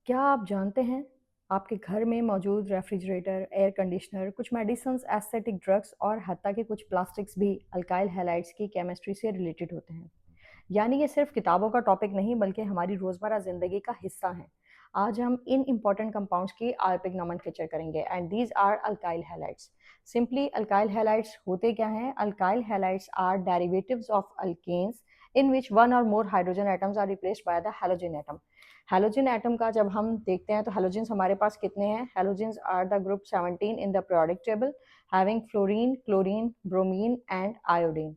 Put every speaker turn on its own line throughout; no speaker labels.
क्या आप जानते हैं आपके घर में मौजूद रेफ्रिजरेटर, एयर कंडीशनर, कुछ मेडिसिन्स, एस्थेटिक ड्रग्स और हत्ता के कुछ प्लास्टिक्स भी अल्काइल हैलाइड्स की केमिस्ट्री से रिलेटेड होते हैं। यानी ये सिर्फ किताबों का टॉपिक नहीं बल्कि हमारी रोज़मर्रा ज़िंदगी का हिस्सा हैं। आज हम इन इम्पॉर्टेंट कंपाउंड्स की आयोपिक नोमेनक्लेचर करेंगे and these are alkyl halides. Simply alkyl halides होते क्या हैं? Alkyl halides are derivatives of alkanes in which one or more hydrogen atoms are replaced by the halogen atom. Halogen atom का जब हम देखते हैं तो हैलोजन्स हमारे पास कितने हैं? Halogens are the group 17 in the periodic table having fluorine, chlorine, bromine and iodine.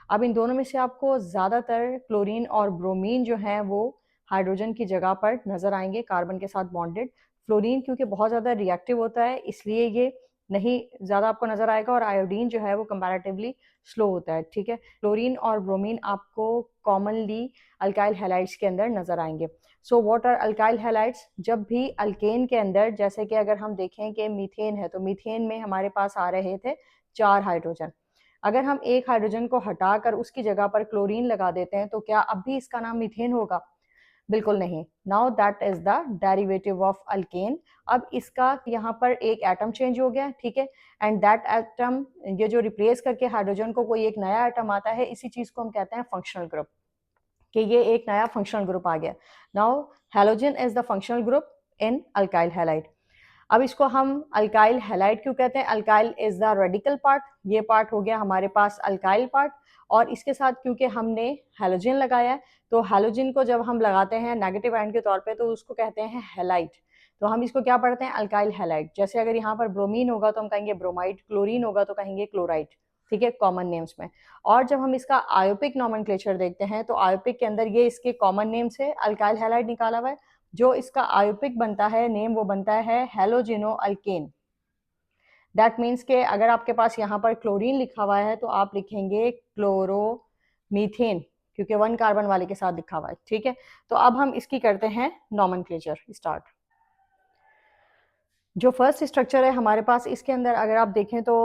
अब इन दोनों में से आपको ज़्यादातर क्लोरीन और ब्रोमीन जो है वो हाइड्रोजन की जगह पर नज़र आएंगे कार्बन के साथ बॉन्डेड। फ्लोरीन क्योंकि बहुत ज़्यादा रिएक्टिव होता है इसलिए ये नहीं ज़्यादा आपको नज़र आएगा, और आयोडीन जो है वो कंपैरेटिवली स्लो होता है। ठीक है, क्लोरीन और ब्रोमीन आपको कॉमनली अल्काइल हैलाइड्स के अंदर नज़र आएंगे। So what are alkyl halides? जब भी अल्केन के अंदर, जैसे कि अगर हम देखें कि मीथेन है तो मीथेन में हमारे पास आ रहे थे 4 हाइड्रोजन। अगर हम एक हाइड्रोजन को हटाकर उसकी जगह पर क्लोरीन लगा देते हैं तो क्या अब भी इसका नाम मीथेन होगा? बिल्कुल नहीं। Now that is the derivative of alkane. अब इसका यहाँ पर एक एटम चेंज हो गया, ठीक है, एंड दैट एटम, ये जो रिप्लेस करके हाइड्रोजन को कोई एक नया एटम आता है, इसी चीज को हम कहते हैं फंक्शनल ग्रुप, कि ये एक नया फंक्शनल ग्रुप आ गया। Now halogen is the functional group in alkyl halide. अब इसको हम अल्काइल हैलाइड क्यों कहते हैं? Alkyl is the radical part, ये पार्ट हो गया हमारे पास अल्काइल पार्ट, और इसके साथ क्योंकि हमने हैलोजन लगाया है तो हैलोजन को जब हम लगाते हैं नेगेटिव आयन के तौर पे तो उसको कहते हैं हैलाइड। तो हम इसको क्या पढ़ते हैं? Alkyl halide. जैसे अगर यहाँ पर ब्रोमीन होगा तो हम कहेंगे ब्रोमाइड, क्लोरीन होगा तो कहेंगे क्लोराइड। ठीक है, कॉमन नेम्स में। और जब हम इसका आयोपिक नॉमेनक्लेचर देखते हैं तो आयोपिक के अंदर ये इसके कॉमन नेम से अल्काइल हैलाइड निकाला हुआ है। जो इसका आयोपिक बनता है नेम, वो बनता है हेलोजिनो अल्केन। दैट मीन्स के अगर आपके पास यहाँ पर क्लोरीन लिखा हुआ है तो आप लिखेंगे क्लोरोमीथेन, क्योंकि 1 कार्बन वाले के साथ लिखा हुआ है। ठीक है, तो अब हम इसकी करते हैं नॉमेनक्लेचर स्टार्ट। जो फर्स्ट स्ट्रक्चर है हमारे पास, इसके अंदर अगर आप देखें तो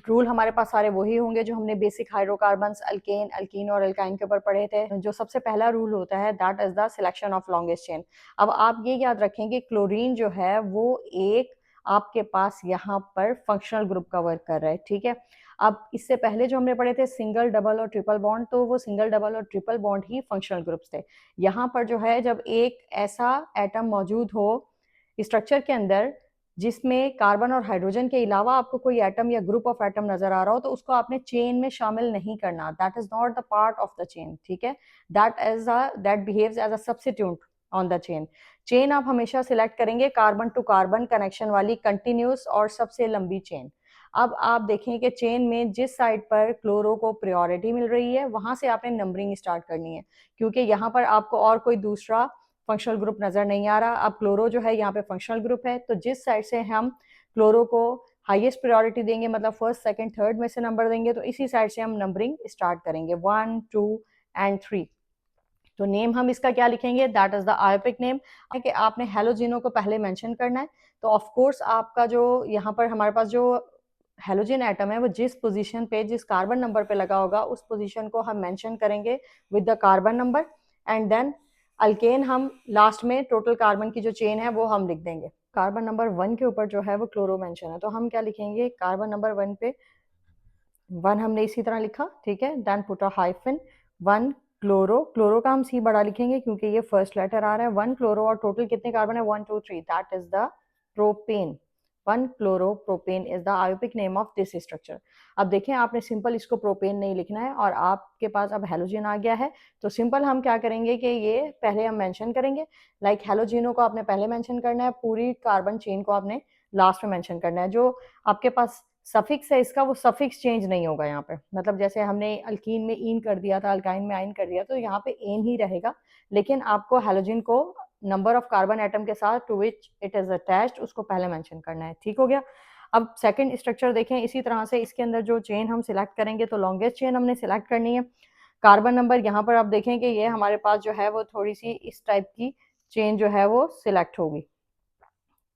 रूल हमारे पास सारे वही होंगे जो हमने बेसिक हाइड्रोकार्बन्स, अल्केन, अल्कीन और अल्काइन के ऊपर पढ़े थे। जो सबसे पहला रूल होता है that is the selection of longest chain. अब आप ये याद रखेंगे क्लोरीन जो है वो एक आपके पास यहाँ पर फंक्शनल ग्रुप का वर्क कर रहा है। ठीक है, अब इससे पहले जो हमने पढ़े थे सिंगल, डबल और ट्रिपल बॉन्ड, तो वो सिंगल, डबल और ट्रिपल बॉन्ड ही फंक्शनल ग्रुप्स थे। यहाँ पर जो है जब एक ऐसा एटम मौजूद हो स्ट्रक्चर के अंदर जिसमें कार्बन और हाइड्रोजन के अलावा आपको कोई एटम या ग्रुप ऑफ एटम नजर आ रहा हो तो उसको आपने चेन में शामिल नहीं करना। That is not the part of the chain. ठीक है, that behaves as a substitute on the chain. Chain आप हमेशा सिलेक्ट करेंगे कार्बन टू कार्बन कनेक्शन वाली कंटिन्यूस और सबसे लंबी चेन। अब आप देखें कि चेन में जिस साइड पर क्लोरो को प्रायोरिटी मिल रही है वहां से आपने नंबरिंग स्टार्ट करनी है, क्योंकि यहाँ पर आपको और कोई दूसरा फंक्शनल ग्रुप नजर नहीं आ रहा। अब क्लोरो जो है यहाँ पे फंक्शनल ग्रुप है, तो जिस साइड से हम क्लोरो को हाईएस्ट प्रायोरिटी देंगे, मतलब फर्स्ट, सेकंड, थर्ड में से नंबर देंगे, तो इसी साइड से हम नंबरिंग स्टार्ट करेंगे 1, 2 एंड 3। तो नेम हम इसका क्या लिखेंगे? That is the IUPAC name. कि आपने हेलोजिनो को पहले मेंशन करना है, तो ऑफ कोर्स आपका जो यहाँ पर हमारे पास जो हेलोजन एटम है वो जिस पोजीशन पे, जिस कार्बन नंबर पे लगा होगा उस पोजीशन को हम मेंशन करेंगे with the carbon number, and then alkane हम लास्ट में टोटल कार्बन की जो चेन है वो हम लिख देंगे। कार्बन नंबर 1 के ऊपर जो है वो क्लोरो मेंशन है, तो हम क्या लिखेंगे? कार्बन नंबर 1 पे 1 हमने इसी तरह लिखा, ठीक है, then put a hyphen 1 chloro. Chloro का हम सी बड़ा लिखेंगे क्योंकि ये फर्स्ट लेटर आ रहा है। 1 क्लोरो, और टोटल कितने कार्बन है? 1 2 3, that is the propane. 1 chloro propane is the IUPAC name of this structure. अब देखें, आपने सिंपल इसको प्रोपेन नहीं लिखना है और आपके पास अब हेलोजन आ गया है, तो सिंपल हम क्या करेंगे कि ये पहले हम मेंशन करेंगे। लाइक हेलोजिनो को आपने पहले मेंशन करना है, पूरी कार्बन चेन को आपने लास्ट में मेंशन करना है। जो आपके पास सफिक्स है इसका, वो सफिक्स चेंज नहीं होगा यहाँ पे। मतलब जैसे हमने अल्कीन में ईन कर दिया था, अल्काइन में आइन कर दिया, तो यहाँ पे एन ही रहेगा, लेकिन आपको हेलोजन को नंबर ऑफ कार्बन एटम के साथ to which it is attached उसको पहले मेंशन करना है। ठीक हो गया। अब सेकंड स्ट्रक्चर देखें, इसी तरह से इसके अंदर जो चेन हम सिलेक्ट करेंगे तो लॉन्गेस्ट चेन हमने सिलेक्ट करनी है। कार्बन नंबर यहाँ पर आप देखें कि ये हमारे पास जो है वो थोड़ी सी इस टाइप की चेन जो है वो सिलेक्ट होगी।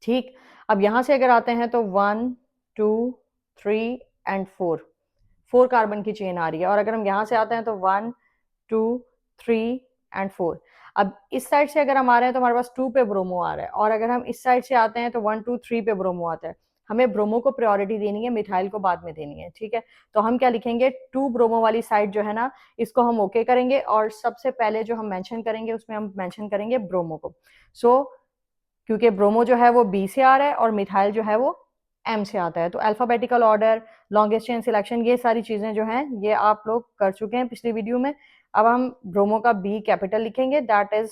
ठीक, अब यहाँ से अगर आते हैं तो 1 2 3 एंड 4 कार्बन की चेन आ रही है, और अगर हम यहाँ से आते हैं तो 1 2 3 एंड 4। अब इस साइड से अगर हम आ रहे हैं तो हमारे पास 2 पे ब्रोमो आ रहा है, और अगर हम इस साइड से आते हैं तो 1 2 3 पे ब्रोमो आता है। हमें ब्रोमो को प्रायोरिटी देनी है, मिथाइल को बाद में देनी है, ठीक है। तो हम क्या लिखेंगे, 2 ब्रोमो वाली साइड जो है ना, इसको हम ओके करेंगे, और सबसे पहले जो हम मेंशन करेंगे उसमें हम मेंशन करेंगे ब्रोमो को। सो क्योंकि ब्रोमो जो है वो बी से आ रहा है और मिथाइल जो है वो एम से आता है, तो alphabetical order, longest chain selection, ये सारी चीजें जो हैं ये आप लोग कर चुके हैं पिछली वीडियो में। अब हम ब्रोमो का बी कैपिटल लिखेंगे, दैट इज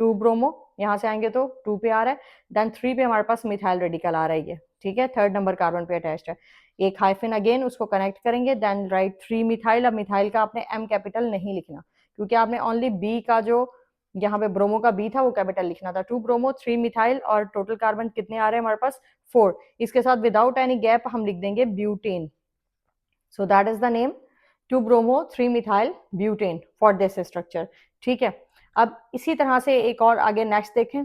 2 ब्रोमो, यहाँ से आएंगे तो 2 पे आ रहा है, देन 3 पे हमारे पास मिथाइल रेडिकल आ रहा है ये, ठीक है, 3rd नंबर कार्बन पे अटैच्ड है। एक हाइफन अगेन उसको कनेक्ट करेंगे, देन राइट 3 मिथाइल। अब मिथाइल का आपने एम कैपिटल नहीं लिखना, क्योंकि आपने ओनली बी का जो यहाँ पे ब्रोमो का बी था वो कैपिटल लिखना था। 2 ब्रोमो 3 मिथाइल, और टोटल कार्बन कितने आ रहे हैं हमारे पास, 4। इसके साथ विदाउट एनी गैप हम लिख देंगे butane. So that is the name 2 bromo 3 methyl butane for this structure, ठीक है। अब इसी तरह से एक और आगे नेक्स्ट देखें।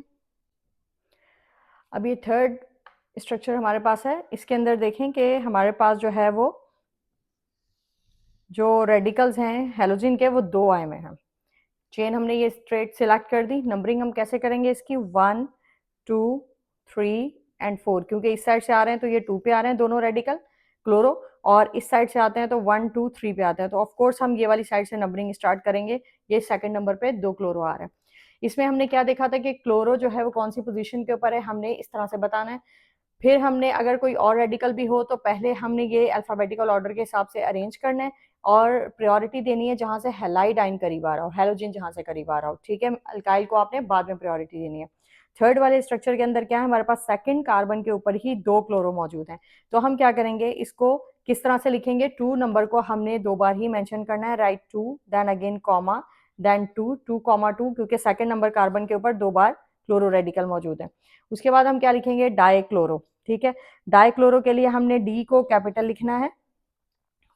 अब ये 3rd स्ट्रक्चर हमारे पास है, इसके अंदर देखें कि हमारे पास जो है वो जो रेडिकल्स हैं हेलोजिन के वो 2 आए में हैं। चेन हमने ये स्ट्रेट सिलेक्ट कर दी। नंबरिंग हम कैसे करेंगे इसकी, 1 2 3 एंड 4, क्योंकि इस साइड से आ रहे हैं तो ये 2 पे आ रहे हैं दोनों रेडिकल क्लोरो, और इस साइड से आते हैं तो 1 2 3 पे आते हैं, तो ऑफ कोर्स हम ये वाली साइड से नंबरिंग स्टार्ट करेंगे। ये 2nd नंबर पे 2 क्लोरो आ रहे हैं। इसमें हमने क्या देखा था कि क्लोरो जो है वो कौन सी पोजीशन के ऊपर है, हमने इस तरह से बताना है। फिर हमने अगर कोई और रेडिकल भी हो तो पहले हमने ये अल्फाबेटिकल ऑर्डर के हिसाब से अरेंज करना है, और प्रायोरिटी देनी है जहां से हेलाइड आइन करीब आ रहा हो, हेलोजिन जहां से करीब आ रहा हो, ठीक है। अल्काइल को आपने बाद में प्रायोरिटी देनी है। 3rd वाले स्ट्रक्चर के अंदर क्या है, हमारे पास 2nd कार्बन के ऊपर ही 2 क्लोरो मौजूद हैं। तो हम क्या करेंगे, इसको किस तरह से लिखेंगे, 2 नंबर को हमने 2 बार ही मेंशन करना है, right 2 then again comma then 2 2 comma 2, क्योंकि 2nd नंबर कार्बन के ऊपर 2 बार क्लोरो रेडिकल मौजूद है। उसके बाद हम क्या लिखेंगे, डाइक्लोरो, ठीक है। डाइक्लोरो के लिए हमने डी को कैपिटल लिखना है,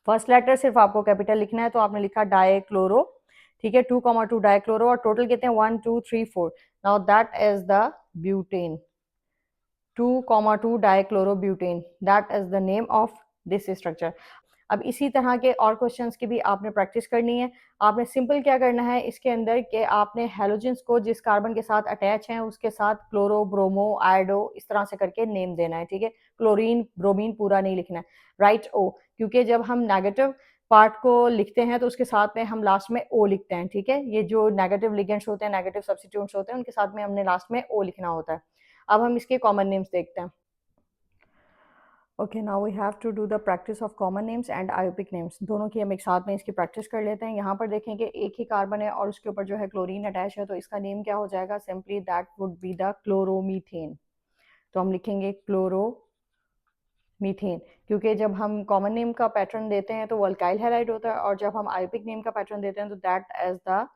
फर्स्ट लेटर सिर्फ आपको कैपिटल लिखना है, तो आपने लिखा डाइक्लोरो, ठीक है, 2 डाइक्लोरो, और टोटल कितने हैं 1 2 3 4। Now that is the butane, 2 dichloro butane, that is the name of this structure. अब इसी तरह के और क्वेश्चंस की भी आपने प्रैक्टिस करनी है। आपने सिंपल क्या करना है इसके अंदर कि आपने हेलोजेंस को जिस कार्बन के साथ अटैच हैं उसके साथ क्लोरो, ब्रोमो, आयोडो इस तरह से करके नेम देना है, ठीक है। क्लोरीन, ब्रोमीन पूरा नहीं लिखना है, राइट ओ, क्योंकि जब हम नेगेटिव पार्ट को लिखते हैं तो उसके साथ में हम लास्ट में ओ लिखते हैं, ठीक है। ये जो नेगेटिव लिगेंड्स होते हैं, नेगेटिव सब्स्टिट्यूएंट्स होते हैं, उनके साथ में हमने लास्ट में ओ लिखना होता है। अब हम इसके कॉमन नेम्स देखते हैं। Okay, now we have to do the practice of common names and IUPAC names, दोनों की हम एक साथ में इसकी प्रैक्टिस कर लेते हैं। यहाँ पर देखें कि एक ही कार्बन है और उसके ऊपर जो है क्लोरीन अटैच है, तो इसका नेम क्या हो जाएगा, simply that would be the chloromethane. तो हम लिखेंगे क्लोरोमीथेन, क्योंकि जब हम कॉमन नेम का पैटर्न देते हैं तो वो अल्काइल हैलाइड होता है, और जब हम आयोपिक नेम का पैटर्न देते हैं तो दैट एज द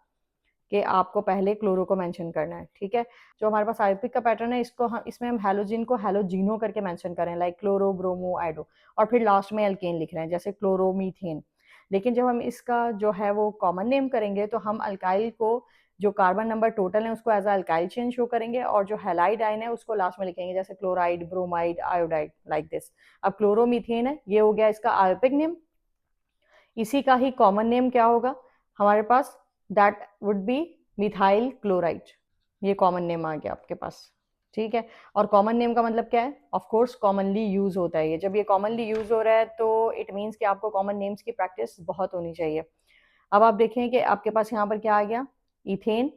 कि आपको पहले क्लोरो को मेंशन करना है, ठीक है। जो हमारे पास आयोपिक का पैटर्न है इसको हम इसमें हम हेलोजिन को हेलोजिनो करके मेंशन करें, लाइक क्लोरो, ब्रोमो, आयोडो, और फिर लास्ट में एल्केन लिख रहे हैं जैसे क्लोरोमीथेन। लेकिन जब हम इसका जो है वो कॉमन नेम करेंगे तो हम अल्काइल को जो कार्बन नंबर टोटल है उसको एज अल्काइल चेन शो करेंगे, और जो हेलाइड आइन है उसको लास्ट में लिखेंगे जैसे chloride, bromide, iodide, like this. अब क्लोरोमीथेन है, ये हो गया इसका आयोपिक नेम। इसी का ही कॉमन नेम क्या होगा हमारे पास, that would be methyl chloride. ये कॉमन नेम आ गया आपके पास, ठीक है। और कॉमन नेम का मतलब क्या है, ऑफ कोर्स कॉमनली यूज होता है ये। जब ये कॉमनली यूज हो रहा है तो इट मीन्स कि आपको कॉमन नेम्स की प्रैक्टिस बहुत होनी चाहिए। अब आप देखें कि आपके पास यहाँ पर क्या आ गया, इथेन,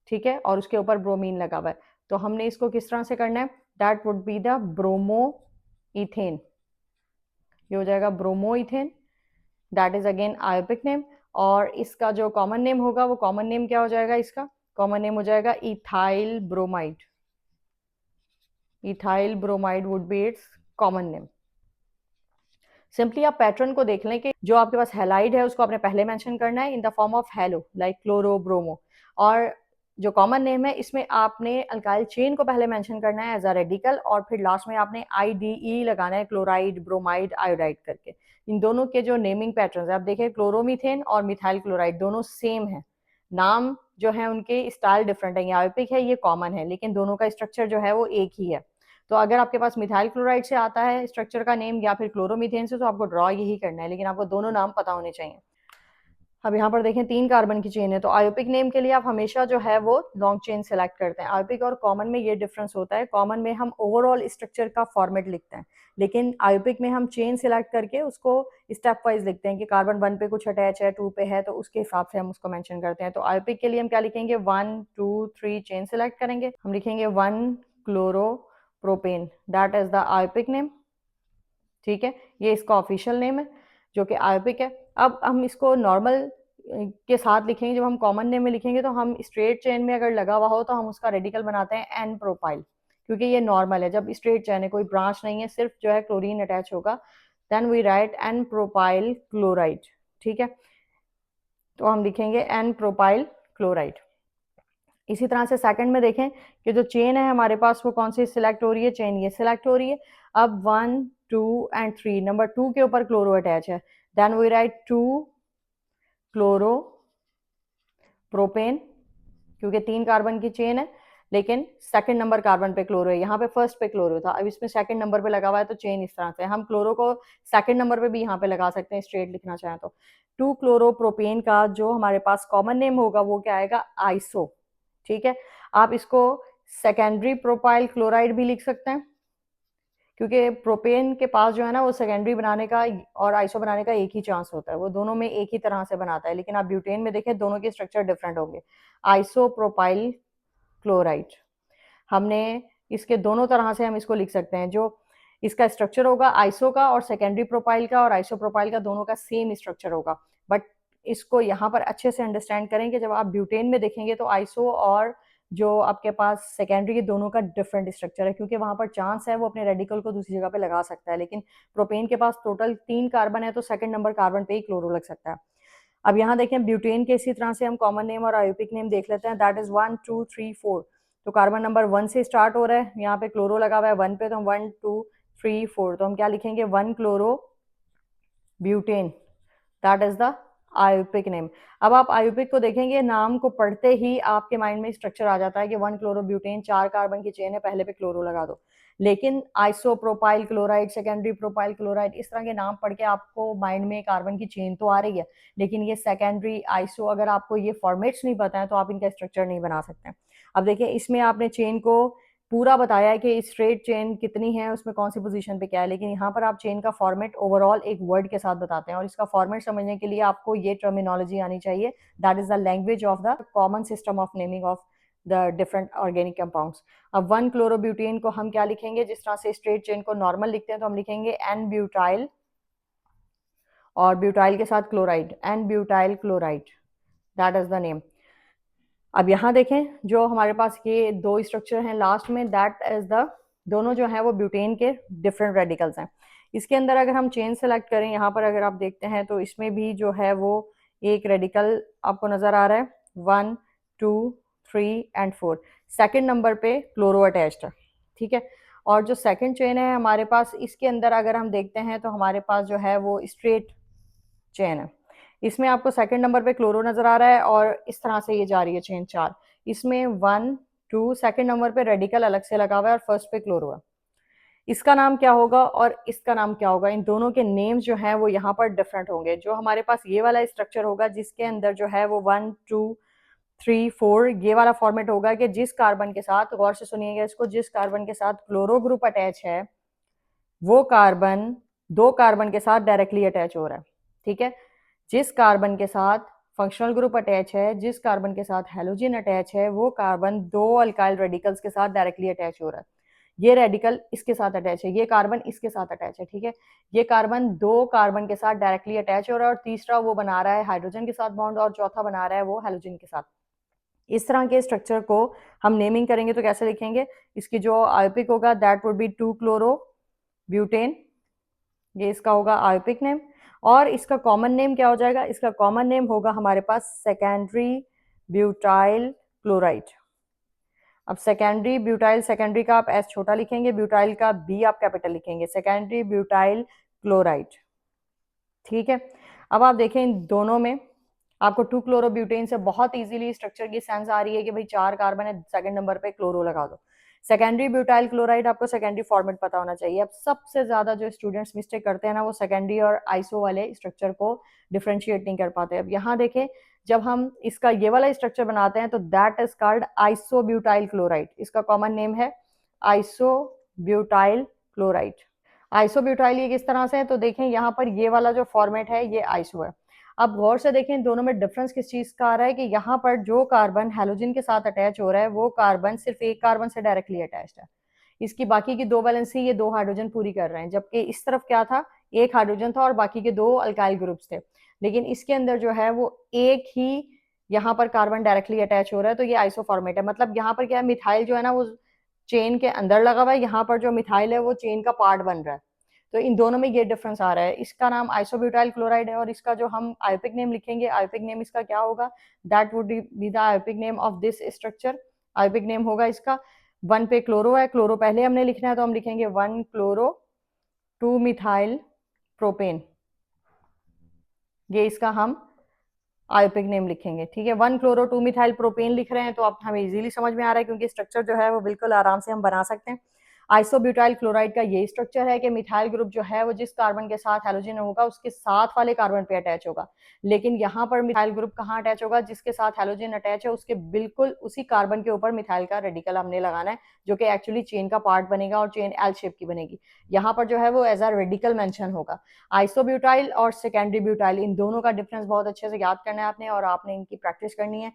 ठीक है, और उसके ऊपर ब्रोमीन लगा हुआ है, तो हमने इसको किस तरह से करना है, that would be the bromo ethane. ये हो जाएगा bromo ethane, that is again IUPAC name. और इसका जो कॉमन नेम होगा वो कॉमन नेम क्या हो जाएगा, इसका कॉमन नेम हो जाएगा ethyl bromide. Ethyl bromide would be it's common name. Simply आप पैटर्न को देख लें कि जो आपके पास हेलाइड है उसको आपने पहले मेंशन करना है in the form of hello, like chloro, bromo, और जो कॉमन नेम है इसमें आपने अल्काइल चेन को पहले मेंशन करना है एज अ रेडिकल, और फिर लास्ट में आपने IDE लगाना है, क्लोराइड, ब्रोमाइड, आयोडाइड करके। इन दोनों के जो नेमिंग पैटर्न है आप देखें, क्लोरोमीथेन और मिथाइल क्लोराइड दोनों सेम है, नाम जो है उनके स्टाइल डिफरेंट है, ये आयोपिक है, ये कॉमन है, लेकिन दोनों का स्ट्रक्चर जो है वो एक ही है। तो अगर आपके पास मिथाइल क्लोराइड से आता है स्ट्रक्चर का नेम या फिर क्लोरोमीथेन से, तो आपको ड्रॉ यही करना है, लेकिन आपको दोनों नाम पता होने चाहिए। अब यहाँ पर देखें 3 कार्बन की चेन है, तो आयोपिक नेम के लिए आप हमेशा जो है वो लॉन्ग चेन सेलेक्ट करते हैं। आयोपिक और कॉमन में ये डिफरेंस होता है, कॉमन में हम ओवरऑल स्ट्रक्चर का फॉर्मेट लिखते हैं, लेकिन आयोपिक में हम चेन सेलेक्ट करके उसको स्टेप वाइज लिखते हैं कि कार्बन 1 पे कुछ अटैच है, 2 पे है, तो उसके हिसाब से हम उसको मेंशन करते हैं। तो आयोपिक के लिए हम क्या लिखेंगे, 1 2 3 चेन सेलेक्ट करेंगे, हम लिखेंगे 1 chloropropane, that is the IUPAC name. ठीक है, ये इसका ऑफिशियल नेम है जो कि आयोपिक है। अब हम इसको नॉर्मल के साथ लिखेंगे, जब हम कॉमन नेम में लिखेंगे तो हम स्ट्रेट चेन में अगर लगा हुआ हो तो हम उसका रेडिकल बनाते हैं एन प्रोपाइल, क्योंकि ये नॉर्मल है। जब स्ट्रेट चेन है, कोई ब्रांच नहीं है, सिर्फ जो है क्लोरीन अटैच होगा, then we write n propyl chloride. ठीक है, तो हम लिखेंगे एन प्रोपाइल क्लोराइड। इसी तरह से सेकंड में देखें कि जो चेन है हमारे पास वो कौन सी सिलेक्ट हो रही है, चेन ये सिलेक्ट हो रही है। अब 1 2 एंड 3, नंबर 2 के ऊपर क्लोरो अटैच है, then we write 2 chloro propane, क्योंकि 3 कार्बन की चेन है, लेकिन सेकंड नंबर कार्बन पे क्लोरो है, यहाँ पे फर्स्ट पे क्लोरो था, अब इसमें सेकंड नंबर पे लगा हुआ है, तो चेन इस तरह से हम क्लोरो को सेकंड नंबर पे भी यहाँ पे लगा सकते हैं, स्ट्रेट लिखना चाहें तो। 2 क्लोरो प्रोपेन का जो हमारे पास कॉमन नेम होगा वो क्या आएगा, आइसो। ठीक है, आप इसको सेकेंडरी प्रोपाइल क्लोराइड भी लिख सकते हैं, क्योंकि प्रोपेन के पास जो है ना वो सेकेंडरी बनाने का और आइसो बनाने का एक ही चांस होता है, वो दोनों में एक ही तरह से बनाता है, लेकिन आप ब्यूटेन में देखें दोनों के स्ट्रक्चर डिफरेंट होंगे। आइसो प्रोपाइल क्लोराइड, हमने इसके दोनों तरह से हम इसको लिख सकते हैं, जो इसका स्ट्रक्चर होगा आइसो का और सेकेंडरी प्रोपाइल का और आइसो प्रोपाइल का दोनों का सेम स्ट्रक्चर होगा। बट इसको यहाँ पर अच्छे से अंडरस्टैंड करें कि जब आप ब्यूटेन में देखेंगे तो आइसो और जो आपके पास सेकेंडरी के दोनों का डिफरेंट स्ट्रक्चर है, क्योंकि वहां पर चांस है वो अपने रेडिकल को दूसरी जगह पे लगा सकता है, लेकिन प्रोपेन के पास टोटल 3 कार्बन है, तो सेकंड नंबर कार्बन पे ही क्लोरो लग सकता है। अब यहाँ देखें ब्यूटेन के इसी तरह से हम कॉमन नेम और आयोपिक नेम देख लेते हैं, दैट इज 1 2 3 4, तो कार्बन नंबर 1 से स्टार्ट हो रहा है, यहाँ पे क्लोरो लगा हुआ है 1 पे, तो हम 1 2 3 4, तो हम क्या लिखेंगे, 1 chloro butane, that is the IUPAC name. अब आप आयोपिक को देखेंगे, नाम को पढ़ते ही आपके माइंड में स्ट्रक्चर आ जाता है कि 1 क्लोरो ब्यूटेन, 4 कार्बन की चेन है, पहले पे क्लोरो लगा दो, लेकिन iso propyl chloride, secondary propyl chloride, इस तरह के नाम पढ़ के आपको माइंड में कार्बन की चेन तो आ रही है, लेकिन ये सेकेंडरी आइसो, अगर आपको ये फॉर्मेट्स नहीं पता है तो आप इनका स्ट्रक्चर नहीं बना सकते। अब देखिए इसमें आपने चेन को पूरा बताया है कि स्ट्रेट चेन कितनी है, उसमें कौन सी पोजीशन पे क्या है, लेकिन यहाँ पर आप चेन का फॉर्मेट ओवरऑल एक वर्ड के साथ बताते हैं, और इसका फॉर्मेट समझने के लिए आपको ये टर्मिनोलॉजी आनी चाहिए, that is the language of the common system of naming of the different organic compounds. अब 1 क्लोरोब्यूटेन को हम क्या लिखेंगे, जिस तरह से स्ट्रेट चेन को नॉर्मल लिखते हैं तो हम लिखेंगे एन ब्यूटाइल, और ब्यूटाइल के साथ chloride, n butyl chloride, that is the name. अब यहाँ देखें जो हमारे पास ये 2 स्ट्रक्चर हैं लास्ट में, दैट इज द, दोनों जो हैं वो ब्यूटेन के डिफरेंट रेडिकल्स हैं। इसके अंदर अगर हम चेन सेलेक्ट करें, यहाँ पर अगर आप देखते हैं तो इसमें भी जो है वो एक रेडिकल आपको नजर आ रहा है, 1 2 3 एंड 4, सेकेंड नंबर पे क्लोरो अटैच्ड है। ठीक है, और जो सेकेंड चेन है हमारे पास, इसके अंदर अगर हम देखते हैं तो हमारे पास जो है वो स्ट्रेट चेन है, इसमें आपको सेकंड नंबर पे क्लोरो नजर आ रहा है, और इस तरह से ये जा रही है चेन 4, इसमें 1 2 सेकंड नंबर पे रेडिकल अलग से लगा हुआ है और फर्स्ट पे क्लोरो है। इसका नाम क्या होगा और इसका नाम क्या होगा, इन दोनों के नेम्स जो हैं वो यहाँ पर डिफरेंट होंगे। जो हमारे पास ये वाला स्ट्रक्चर होगा जिसके अंदर जो है वो 1 2 3 4 ये वाला फॉर्मेट होगा कि जिस कार्बन के साथ, गौर से सुनिएगा इसको, जिस कार्बन के साथ क्लोरो ग्रुप अटैच है वो कार्बन 2 कार्बन के साथ डायरेक्टली अटैच हो रहा है। ठीक है, जिस कार्बन के साथ फंक्शनल ग्रुप अटैच है, जिस कार्बन के साथ हेलोजन अटैच है, वो कार्बन 2 अल्काइल रेडिकल्स के साथ डायरेक्टली अटैच हो रहा है, ये रेडिकल इसके साथ अटैच है, ये कार्बन इसके साथ अटैच है। ठीक है, ये कार्बन 2 कार्बन के साथ डायरेक्टली अटैच हो रहा है, और तीसरा वो बना रहा है हाइड्रोजन के साथ बॉन्ड, और चौथा बना रहा है वो हेलोजन के साथ। इस तरह के स्ट्रक्चर को हम नेमिंग करेंगे तो कैसे लिखेंगे, इसकी जो आयोपिक होगा that would B 2 chloro butane, ये इसका होगा आयोपिक नेम, और इसका कॉमन नेम क्या हो जाएगा, इसका कॉमन नेम होगा हमारे पास सेकेंडरी ब्यूटाइल क्लोराइड। अब सेकेंडरी ब्यूटाइल, सेकेंडरी का आप एस छोटा लिखेंगे, ब्यूटाइल का बी आप कैपिटल लिखेंगे, सेकेंडरी ब्यूटाइल क्लोराइड। ठीक है, अब आप देखें इन दोनों में आपको 2 क्लोरोब्यूटेन से बहुत इजीली स्ट्रक्चर की सेंस आ रही है कि भाई 4 कार्बन है, सेकंड नंबर पे क्लोरो लगा दो, सेकेंडरी ब्यूटाइल क्लोराइड, आपको सेकेंडरी फॉर्मेट पता होना चाहिए। अब सबसे ज्यादा जो स्टूडेंट्स मिस्टेक करते हैं ना, वो सेकेंडरी और आइसो वाले स्ट्रक्चर को डिफ्रेंशिएट नहीं कर पाते। अब यहाँ देखें, जब हम इसका ये वाला स्ट्रक्चर बनाते हैं तो that is called isobutyl chloride. इसका कॉमन नेम है आइसोब्यूटाइल क्लोराइड। आइसोब्यूटाइल ये किस तरह से है, तो देखें यहाँ पर ये वाला जो फॉर्मेट है ये आइसो है। अब गौर से देखें इन दोनों में डिफरेंस किस चीज का आ रहा है कि यहाँ पर जो कार्बन हैलोजन के साथ अटैच हो रहा है वो कार्बन सिर्फ एक कार्बन से डायरेक्टली अटैच्ड है। इसकी बाकी की दो वैलेंसी ये दो हाइड्रोजन पूरी कर रहे हैं, जबकि इस तरफ क्या था, एक हाइड्रोजन था और बाकी के दो अल्काइल ग्रुप्स थे। लेकिन इसके अंदर जो है वो एक ही यहाँ पर कार्बन डायरेक्टली अटैच हो रहा है, तो ये आइसोफॉर्मेट है। मतलब यहाँ पर क्या है, मिथाइल जो है ना वो चेन के अंदर लगा हुआ है, यहाँ पर जो मिथाइल है वो चेन का पार्ट बन रहा है। तो इन दोनों में ये डिफरेंस आ रहा है। इसका नाम आइसोब्यूटाइल क्लोराइड है और इसका जो हम आयोपिक नेम लिखेंगे, आयोपिक नेम इसका क्या होगा, that would be the IUPAC name of this structure. IUPAC name होगा इसका, 1 पे क्लोरो है, क्लोरो पहले हमने लिखना है तो हम लिखेंगे 1 क्लोरो 2 मिथाइल प्रोपेन, ये इसका हम आयोपिक नेम लिखेंगे। ठीक है, 1 क्लोरो 2 मिथाइल प्रोपेन लिख रहे हैं तो अब हमें इजीली समझ में आ रहा है, क्योंकि स्ट्रक्चर जो है वो बिल्कुल आराम से हम बना सकते हैं। आइसोब्यूटाइल क्लोराइड का ये स्ट्रक्चर है कि मिथाइल ग्रुप जो है वो जिस कार्बन के साथ हैलोजन होगा उसके साथ वाले कार्बन पे अटैच होगा। लेकिन यहाँ पर मिथाइल ग्रुप कहाँ अटैच होगा, जिसके साथ हैलोजन अटैच है उसके बिल्कुल उसी कार्बन के ऊपर मिथाइल का रेडिकल हमने लगाना है, जो कि एक्चुअली चेन का पार्ट बनेगा और चेन एल शेप की बनेगी। यहाँ पर जो है वो एज अ रेडिकल मेंशन होगा। आइसोब्यूटाइल और सेकेंडरी ब्यूटाइल, इन दोनों का डिफरेंस बहुत अच्छे से याद करना है आपने और आपने इनकी प्रैक्टिस करनी है।